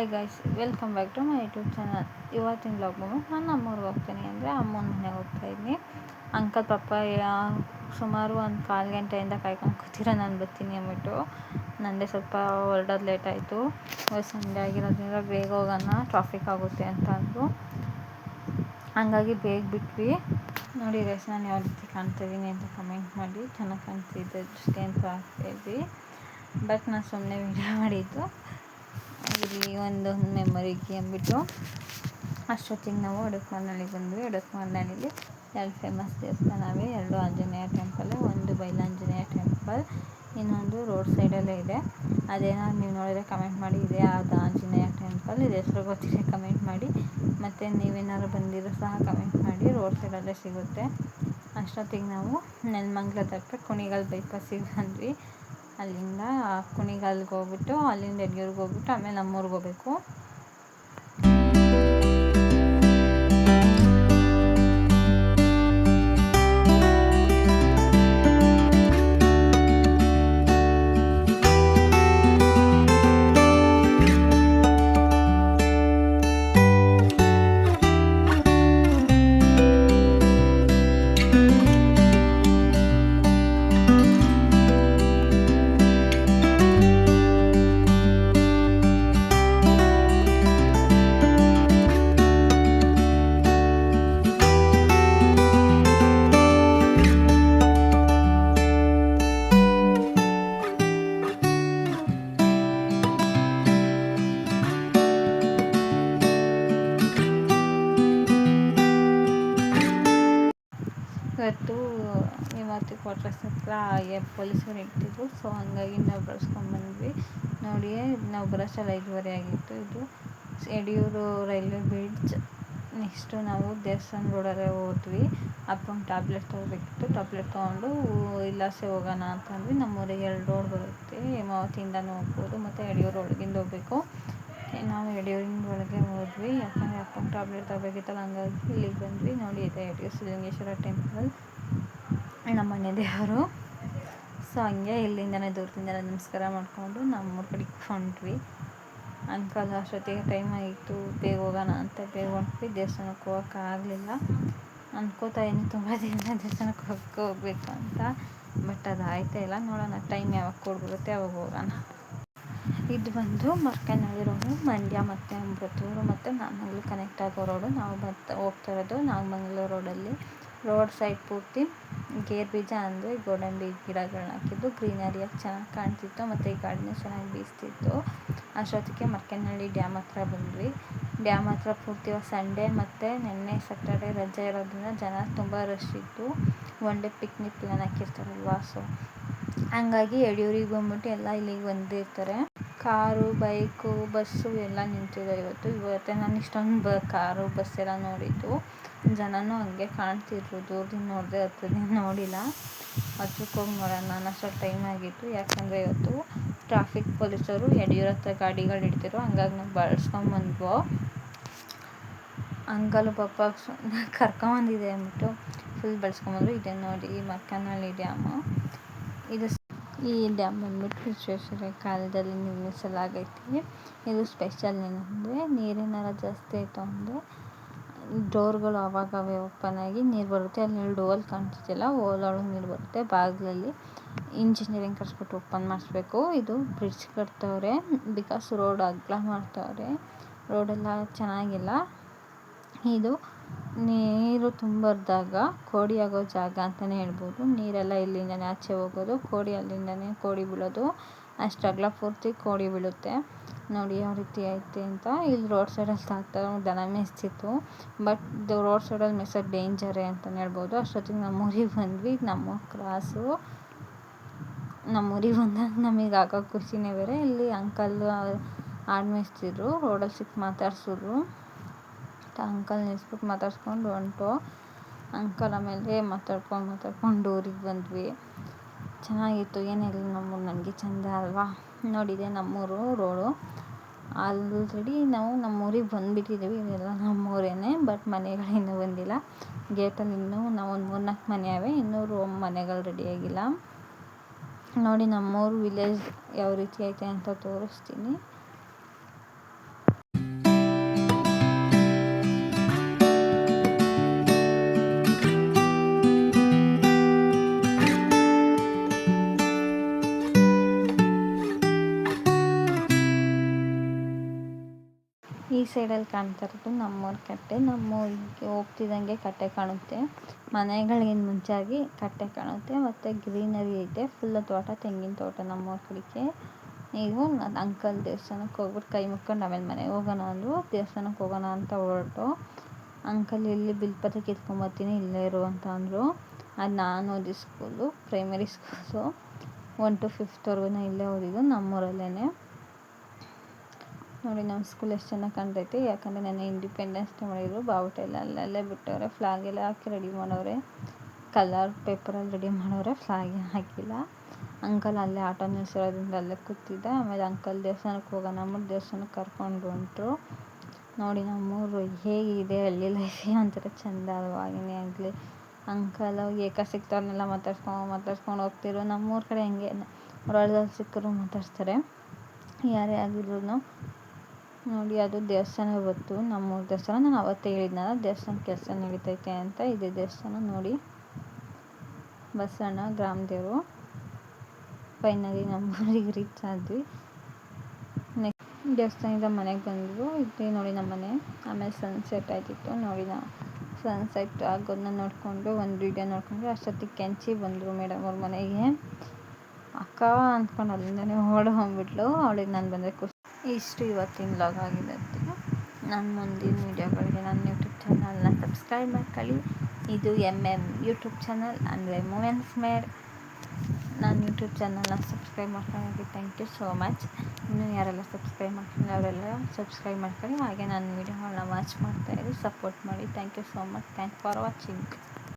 Hi guys, welcome back to my YouTube channel. ಇವತ್ತಿನ blog ನಾನು ನಮ್ಮೂರಿಗೆ ಹೋಗ್ತೀನಿ ಅಂದರೆ ಅಮ್ಮನ ಮನೆಗೆ ಹೋಗ್ತಾಯಿದ್ದೀನಿ. ಅಂಕಲ್ ಪಾಪ ಸುಮಾರು ಒಂದು 1/4 ಗಂಟೆಯಿಂದ ಕಾಯ್ಕೊಂಡು ಕೂತಿರೋ ನಾನು ಬರ್ತೀನಿ ಅಂದ್ಬಿಟ್ಟು. ನಂದೇ ಸ್ವಲ್ಪ ಹೊರಡೋದು ಲೇಟ್ ಆಯಿತು. ಸಂಡೇ ಆಗಿರೋದ್ರಿಂದ ಬೇಗ ಹೋಗೋಣ, ಟ್ರಾಫಿಕ್ ಆಗುತ್ತೆ ಅಂತ ಅಂದರು. ಹಂಗಾಗಿ ಬೇಗ ಬಿಟ್ವಿ. ನೋಡಿ ಗೈಸ್, ನಾನು ಯಾವ ರೀತಿ ಕಾಣ್ತಾಯಿದ್ದೀನಿ ಅಂತ ಕಮೆಂಟ್ ಮಾಡಿ. ಚೆನ್ನಾಗಿ ಕಾಣ್ತಿದ್ದೆ, ದೃಷ್ಟಿ ಅಂತ ಆಗ್ತಾಯಿದ್ವಿ. ಬಟ್ ನಾನು ಸುಮ್ಮನೆ ವಿಡಿಯೋ ಮಾಡಿದ್ದು ಇಲ್ಲಿ ಒಂದು ಮೆಮೊರಿಗೆ ಅಂದ್ಬಿಟ್ಟು. ಅಷ್ಟೊತ್ತಿಗೆ ನಾವು ಎಡಕಮಾರನಹಳ್ಳಿಗೆ ಬಂದ್ವಿ. ಎಡಕಮಾರನಹಳ್ಳಿಲಿ 2 ಫೇಮಸ್ ದೇವಸ್ಥಾನವೇ, 2 ಆಂಜನೇಯ ಟೆಂಪಲ್, ಒಂದು ಬೈಲಾಂಜನೇಯ ಟೆಂಪಲ್, ಇನ್ನೊಂದು ರೋಡ್ ಸೈಡಲ್ಲೇ ಇದೆ. ಅದೇನಾದ್ರು ನೀವು ನೋಡಿದರೆ ಕಮೆಂಟ್ ಮಾಡಿ, ಇದೆ ಅದು ಆಂಜನೇಯ ಟೆಂಪಲ್, ಇದು ಹೆಸರು ಗೊತ್ತಿದೆ ಕಮೆಂಟ್ ಮಾಡಿ. ಮತ್ತು ನೀವೇನಾದ್ರು ಬಂದಿರೋ ಸಹ ಕಮೆಂಟ್ ಮಾಡಿ. ರೋಡ್ ಸೈಡಲ್ಲೇ ಸಿಗುತ್ತೆ. ಅಷ್ಟೊತ್ತಿಗೆ ನಾವು ನೆಲಮಂಗಲ ತಲುಪಿ ಕುಣಿಗಲ್ ಬೈಪಾಸಿಗೆ ಬಂದ್ವಿ. ಅಲ್ಲಿಂದ ಕುಣಿಗಲ್ಗೆ ಹೋಗ್ಬಿಟ್ಟು, ಅಲ್ಲಿಂದ ಯಡಿಯೂರಿಗೆ ಹೋಗ್ಬಿಟ್ಟು ಆಮೇಲೆ ನಮ್ಮೂರಿಗೆ ಹೋಗಬೇಕು. ಇವತ್ತು ಕ್ವಾರ್ಟರ್ಸ್ ಹತ್ರ ಪೊಲೀಸರು ಇಟ್ಟಿದ್ರು. ಸೊ ಹಂಗಾಗಿ ನಾವು ಬಳಸ್ಕೊಂಡ್ಬಂದ್ವಿ. ನೋಡಿ, ನಾವು ಬರೋಷ್ಟರಲ್ಲಿ 5:30 ಆಗಿತ್ತು. ಇದು ಯಡಿಯೂರು ರೈಲ್ವೆ ಬ್ರಿಡ್ಜ್. ನೆಕ್ಸ್ಟು ನಾವು ದೇವಸ್ಥಾನ ರೋಡಲ್ಲೇ ಹೋದ್ವಿ. ಅಪ್ಪಂಗೆ ಟ್ಯಾಬ್ಲೆಟ್ ತೊಗೋಬೇಕಿತ್ತು. ಟ್ಯಾಬ್ಲೆಟ್ ತೊಗೊಂಡು ಇಲ್ಲಾಸೆ ಹೋಗೋಣ ಅಂತಂದ್ವಿ. ನಮ್ಮೂರಿಗೆ 2 ರೋಡ್ ಬರುತ್ತೆ. ಹೇಮಾವತಿಯಿಂದನೂ ಹೋಗ್ಬೋದು ಮತ್ತು ಯಡಿಯೂರು ಒಳಗಿಂದ ಹೋಗಬೇಕು. ನಾವು ಯಡಿಯೂರಿನ ಒಳಗೆ ಹೋದ್ವಿ, ಯಾಕಂದರೆ ಅಪ್ಪಂಗೆ ಟ್ಯಾಬ್ಲೆಟ್ ತೊಗೋಬೇಕಿತ್ತಲ್ಲ. ಹಂಗಾಗಿ ಇಲ್ಲಿಗೆ ಬಂದ್ವಿ. ನೋಡಿ, ಇದೆ ಯಡಿಯೂರು ಸಿದ್ಧಲಿಂಗೇಶ್ವರ ಟೆಂಪಲ್, ನಮ್ಮ ಮನೆ ದೇವರು. ಸೊ ಹಂಗೆ ಇಲ್ಲಿಂದನೇ ದೂರದಿಂದನೇ ನಮಸ್ಕಾರ ಮಾಡಿಕೊಂಡು ನಮ್ಮೂರ ಕಡೆಗೆ ಹೊಂಟ್ವಿ. ಅಂಕಲ್ ಅಷ್ಟೊತ್ತಿಗೆ ಟೈಮ್ ಆಗಿತ್ತು, ಬೇಗ ಹೋಗೋಣ ಅಂತ ಬೇಗ ಹೊಂಟ್ವಿ. ದೇವಸ್ಥಾನಕ್ಕೆ ಹೋಗೋಕ್ಕಾಗಲಿಲ್ಲ. ಅನ್ಕೋತಾ ಇದ್ದೀನಿ ತುಂಬ ದಿನ ದೇವಸ್ಥಾನಕ್ಕೆ ಹೋಗಬೇಕು ಅಂತ. ಬಟ್ ಅದು ಆಯ್ತಾ ಇಲ್ಲ. ನೋಡೋಣ, ಟೈಮ್ ಯಾವಾಗ ಕೊಡ್ಬಿಡುತ್ತೆ ಅವಾಗ ಹೋಗೋಣ. ಇದು ಬಂದು ಮರ್ಕನಹಳ್ಳಿ ರೋಡು, ಮಂಡ್ಯ ಮತ್ತು ಅಮೃತೂರು ಮತ್ತು ನಾಗಮಂಗಲ ಕನೆಕ್ಟ್ ಆಗೋ ರೋಡು. ನಾವು ಹೋಗ್ತಾ ಇರೋದು ನಾಗಮಂಗಲ ರೋಡಲ್ಲಿ. ರೋಡ್ ಸೈಡ್ ಪೂರ್ತಿ ಗೇರು ಬೀಜ ಅಂದರೆ ಗೋಡಂಬಿ ಗಿಡಗಳನ್ನ ಹಾಕಿದ್ದು. ಗ್ರೀನರಿಯಾಗಿ ಚೆನ್ನಾಗಿ ಕಾಣ್ತಿತ್ತು ಮತ್ತು ಈ ಗಾಳಿನೂ ಚೆನ್ನಾಗಿ ಬೀಸ್ತಿತ್ತು. ಅಷ್ಟೊತ್ತಿಗೆ ಮರ್ಕನಹಳ್ಳಿ ಡ್ಯಾಮ್ ಹತ್ರ ಬಂದ್ವಿ. ಡ್ಯಾಮ್ ಹತ್ರ ಪೂರ್ತಿ ಸಂಡೇ ಮತ್ತು ನಿನ್ನೆ ಸ್ಯಾಟರ್ಡೆ ರಜೆ ಇರೋದ್ರಿಂದ ಜನ ತುಂಬ ರಶ್ ಇತ್ತು. ಒನ್ ಡೇ ಪಿಕ್ನಿಕ್ ಪ್ಲ್ಯಾನ್ ಹಾಕಿರ್ತಾರಲ್ವ, ಸೊ ಹಂಗಾಗಿ ಯಡಿಯೂರಿಗೆ ಬಂದ್ಬಿಟ್ಟು ಎಲ್ಲ ಇಲ್ಲಿಗೆ ಬಂದಿರ್ತಾರೆ. ಕಾರು, ಬೈಕು, ಬಸ್ಸು ಎಲ್ಲ ನಿಂತಿದೆ ಇವತ್ತೇ ನಾನು ಇಷ್ಟೊಂದು ಕಾರು ಬಸ್ ಎಲ್ಲ ನೋಡಿದ್ದು. ಜನನೂ ಹಂಗೆ ಕಾಣ್ತಿದ್ರು, ದೂರದಿಂದ ನೋಡಿದೆ, ಹತ್ರದಿಂದ ನೋಡಿಲ್ಲ. ಹತ್ರಕ್ಕೆ ಹೋಗಿ ನೋಡೋಣ ಅನ್ನೋಷ್ಟರಲ್ಲಿ ಟೈಮ್ ಆಗಿತ್ತು. ಯಾಕಂದರೆ ಇವತ್ತು ಟ್ರಾಫಿಕ್ ಪೊಲೀಸರು ಯಡಿಯೂರು ಹತ್ರ ಗಾಡಿಗಳು ಇಡ್ತಿದ್ರು. ಹಂಗಾಗಿ ನಾವು ಬಳಸ್ಕೊಂಬಂದ್ವೋ. ಅಂಕಲು ಪಾಪ ಕರ್ಕೊಂಬಂದಿದೆ ಅಂದ್ಬಿಟ್ಟು ಫುಲ್ ಬಳಸ್ಕೊಂಬಂದ್ರು. ಇದೆ ನೋಡಿ ಮರ್ಕನಹಳ್ಳಿ ಡ್ಯಾಮು. ಈ ಡ್ಯಾಮ್ ಬಂದ್ಬಿಟ್ಟು ವಿಶ್ವೇಶ್ವರಯ್ಯ ಕಾಲದಲ್ಲಿ ನಿರ್ಮಿಸಲಾಗೈತಿ. ಇದು ಸ್ಪೆಷಲ್ ಏನಂದರೆ, ನೀರೇನಾರ ಜಾಸ್ತಿ ಆಯಿತು ಅಂದರೆ ಡೋರ್ಗಳು ಆವಾಗವೇ ಓಪನ್ ಆಗಿ ನೀರು ಬರುತ್ತೆ. ಅಲ್ಲಿ ಡೋಲ್ ಕಾಣ್ತಿದೆಯಲ್ಲ, ಓಲೊಳಗೆ ನೀರು ಬರುತ್ತೆ. ಬಾಗಿಲಲ್ಲಿ ಇಂಜಿನಿಯರಿಂಗ್ ಕಳಿಸ್ಬಿಟ್ಟು ಓಪನ್ ಮಾಡಿಸ್ಬೇಕು. ಇದು ಬ್ರಿಡ್ಜ್ ಕಟ್ತವ್ರೆ, ಬಿಕಾಸ್ ರೋಡ್ ಅಗಲ ಮಾಡ್ತವ್ರೆ. ರೋಡೆಲ್ಲ ಚೆನ್ನಾಗಿಲ್ಲ. ಇದು ನೀರು ತುಂಬಿದಾಗ ಕೋಡಿ ಆಗೋ ಜಾಗ ಅಂತಲೇ ಹೇಳ್ಬೋದು. ನೀರೆಲ್ಲ ಇಲ್ಲಿಂದನೇ ಆಚೆ ಹೋಗೋದು, ಕೋಡಿ ಅಲ್ಲಿಂದನೇ ಕೋಡಿ ಬೀಳೋದು. ಅಷ್ಟು ಅಗಲ ಪೂರ್ತಿ ಕೋಡಿ ಬೀಳುತ್ತೆ. ನೋಡಿ ಯಾವ ರೀತಿ ಐತೆ ಅಂತ. ಇಲ್ಲಿ ರೋಡ್ ಸೈಡಲ್ಲಿ ತಾತ ದನ ಮೇಯಿಸ್ತಿತ್ತು. ಬಟ್ ರೋಡ್ ಸೈಡಲ್ಲಿ ಮೇಯ್ಸೋದು ಡೇಂಜರೇ ಅಂತಲೇ ಹೇಳ್ಬೋದು. ಅಷ್ಟೊತ್ತಿಗೆ ನಮ್ಮೂರಿಗೆ ಬಂದ್ವಿ. ನಮ್ಮೂರು ಕ್ರಾಸು. ನಮ್ಮೂರಿಗೆ ಬಂದಾಗ ನಮಗೆ ಆಗೋ ಖುಷಿನೇ ಬೇರೆ. ಇಲ್ಲಿ ಅಂಕಲ್ ಆಡು ಮೇಯಿಸ್ತಿದ್ರು. ರೋಡಲ್ಲಿ ಸಿಕ್ಕಿ ಮಾತಾಡ್ಸಿದ್ರು. ಅಂಕಲ್ ನಿಲ್ಲಿಸ್ಬಿಟ್ಟು ಮಾತಾಡ್ಸ್ಕೊಂಡು ಹೊಂಟು. ಅಂಕಲ್ ಆಮೇಲೆ ಮಾತಾಡ್ಕೊಂಡು ಊರಿಗೆ ಬಂದ್ವಿ. ಚೆನ್ನಾಗಿತ್ತು. ಏನಿಲ್ಲ, ನಮ್ಮೂರು ನನಗೆ ಚೆಂದ ಅಲ್ವಾ. ನೋಡಿದೆ ನಮ್ಮೂರು ರೋಡು. ಆಲ್ರೆಡಿ ನಾವು ನಮ್ಮೂರಿಗೆ ಬಂದುಬಿಟ್ಟಿದ್ದೀವಿ. ಇದೆಲ್ಲ ನಮ್ಮೂರೇನೆ. ಬಟ್ ಮನೆಗಳು ಇನ್ನೂ ಬಂದಿಲ್ಲ. ಗೇಟಲ್ಲಿ ಇನ್ನೂ ನಾವು ಒಂದು 3-4 ಮನೆ ಅವೆ, ಇನ್ನೂ ಮನೆಗಳು ರೆಡಿಯಾಗಿಲ್ಲ. ನೋಡಿ ನಮ್ಮೂರು ವಿಲೇಜ್ ಯಾವ ರೀತಿ ಐತೆ ಅಂತ ತೋರಿಸ್ತೀನಿ. ಸೈಡಲ್ಲಿ ಕಾಣ್ತಾ ಇರೋದು ನಮ್ಮೂರ ಕಟ್ಟೆ. ನಮ್ಮೂರಿಗೆ ಹೋಗ್ತಿದ್ದಂಗೆ ಕಟ್ಟೆ ಕಾಣುತ್ತೆ. ಮನೆಗಳಿಗಿಂತ ಮುಂಚಾಗಿ ಕಟ್ಟೆ ಕಾಣುತ್ತೆ. ಮತ್ತು ಗ್ರೀನರಿ ಐತೆ, ಫುಲ್ ತೋಟ, ತೆಂಗಿನ ತೋಟ ನಮ್ಮೂರ ಕಡೆಗೆ. ನೀವು ನನ್ನ ಅಂಕಲ್ ದೇವಸ್ಥಾನಕ್ಕೆ ಹೋಗ್ಬಿಟ್ಟು ಕೈ ಮುಕ್ಕೊಂಡು ಆಮೇಲೆ ಮನೆಗೆ ಹೋಗೋಣ ಅಂದರು. ದೇವಸ್ಥಾನಕ್ಕೆ ಹೋಗೋಣ ಅಂತ ಹೊರಟು. ಅಂಕಲ್ ಇಲ್ಲಿ ಬಿಲ್ಪತ್ರೆ ಕಿತ್ಕೊಂಬರ್ತೀನಿ, ಇಲ್ಲೇ ಇರು ಅಂತ ಅಂದರು. ಅದು ನಾನು ಓದಿದ school primary school. 1 to 5th ಇಲ್ಲೇ ಓದಿದ್ದು, ನಮ್ಮೂರಲ್ಲೇ. ನೋಡಿ ನಮ್ಮ ಸ್ಕೂಲ್ ಎಷ್ಟು ಚೆನ್ನಾಗಿ ಕಾಣ್ತೈತೆ. ಯಾಕಂದರೆ ನೆನ್ನೆ ಇಂಡಿಪೆಂಡೆನ್ಸ್ ಡೇ ಮಾಡಿದ್ರು. ಬಾವುಟ ಎಲ್ಲ ಅಲ್ಲಲ್ಲೇ ಬಿಟ್ಟವ್ರೆ, ಫ್ಲಾಗ್ ಎಲ್ಲ ಹಾಕಿ ರೆಡಿ ಮಾಡವ್ರೆ. ಕಲರ್ ಪೇಪರಲ್ಲಿ ರೆಡಿ ಮಾಡವ್ರೆ, ಫ್ಲಾಗ್ ಹಾಕಿಲ್ಲ. ಅಂಕಲ್ ಅಲ್ಲೇ ಆಟೋ ನಿಲ್ಸಿರೋದ್ರಿಂದ ಅಲ್ಲೇ ಕೂತಿದ್ದ. ಆಮೇಲೆ ಅಂಕಲ್ ದೇವಸ್ಥಾನಕ್ಕೆ ಹೋಗೋಣ ಅಂದ್ಬಿಟ್ಟು ದೇವಸ್ಥಾನಕ್ಕೆ ಕರ್ಕೊಂಡು ಹೊಂಟರು. ನೋಡಿ ನಮ್ಮೂರು ಹೇಗಿದೆ, ಹಳ್ಳಿ ಲೈಫ್ ಒಂಥರ ಚೆಂದ ಅಲ್ವಾಗಿನೇ ಆಗಲಿ. ಅಂಕಲು ಸಿಕ್ತವ್ರನ್ನೆಲ್ಲ ಮಾತಾಡ್ಸ್ಕೊಂಡು ಹೋಗ್ತಿರು. ನಮ್ಮೂರ ಕಡೆ ಹೆಂಗೆ ಹೊರಳ್ದಲ್ಲಿ ಸಿಕ್ಕರು ಮಾತಾಡ್ಸ್ತಾರೆ, ಯಾರೇ ಆಗಿದ್ರು. ನೋಡಿ ಅದು ದೇವಸ್ಥಾನ ಇವತ್ತು ನಮ್ಮೂರ ದೇವಸ್ಥಾನ. ನಾನು ಅವತ್ತೇ ಹೇಳಿದ್ನಲ್ಲ ದೇವಸ್ಥಾನ ಕೆಲಸ ನಡೀತೈತೆ ಅಂತ. ಇದೇ ದೇವಸ್ಥಾನ ನೋಡಿ, ಬಸವಣ್ಣ ಗ್ರಾಮ ದೇವರು. ಫೈನಲಿ ನಮ್ಮೂರಿಗೆ ರೀಚ್ ಆದ್ವಿ. ನೆಕ್ಸ್ಟ್ ದೇವಸ್ಥಾನದಿಂದ ಮನೆಗೆ ಬಂದರು. ಇದೇ ನೋಡಿ ನಮ್ಮ ಮನೆ. ಆಮೇಲೆ ಸನ್ಸೆಟ್ ಆಯ್ತಿತ್ತು ನೋಡಿ. ನಾವು ಸನ್ಸೆಟ್ ಆಗೋದನ್ನ ನೋಡಿಕೊಂಡು ಒಂದು ವೀಡಿಯೋ ನೋಡಿಕೊಂಡು ಅಷ್ಟೊತ್ತಿಗೆ ಕೆಂಚಿ ಬಂದರು ಮೇಡಮ್ ಅವ್ರ ಮನೆಗೆ. ಅಕ್ಕ ಅಂದ್ಕೊಂಡು ಅಲ್ಲಿಂದನೇ ಓಡಿ ಹೋಗ್ಬಿಟ್ಲು. ಅವಳಿಗೆ ನಾನು ಬಂದರೆ ಖುಷಿ. ಇಷ್ಟು ಇವತ್ತಿನ ವ್ಲಾಗ್ ಆಗಿದೆ. ನನ್ನ ಮುಂದಿನ ವೀಡಿಯೋಗಳಿಗೆ ನನ್ನ ಯೂಟ್ಯೂಬ್ ಚಾನಲ್ನ ಸಬ್ಸ್ಕ್ರೈಬ್ ಮಾಡ್ಕೊಳ್ಳಿ. ಇದು ಯೂಟ್ಯೂಬ್ ಚಾನಲ್ ಅಂದರೆ ಮೂಮೆಂಟ್ಸ್ ಮೇಡ್. ನನ್ನ ಯೂಟ್ಯೂಬ್ ಚಾನಲ್ನ ಸಬ್ಸ್ಕ್ರೈಬ್ ಮಾಡ್ಕೊಳ್ಳೋಕ್ಕೆ ಥ್ಯಾಂಕ್ ಯು ಸೋ ಮಚ್. ಇನ್ನೂ ಯಾರೆಲ್ಲ ಸಬ್ಸ್ಕ್ರೈಬ್ ಮಾಡ್ಕೊಂಡು ಅವರೆಲ್ಲ ಸಬ್ಸ್ಕ್ರೈಬ್ ಮಾಡ್ಕೊಳ್ಳಿ. ಹಾಗೆ ನನ್ನ ವೀಡಿಯೋಗಳನ್ನ ವಾಚ್ ಮಾಡ್ತಾಯಿರಿ, ಸಪೋರ್ಟ್ ಮಾಡಿ. Thank you so much. Thanks for watching.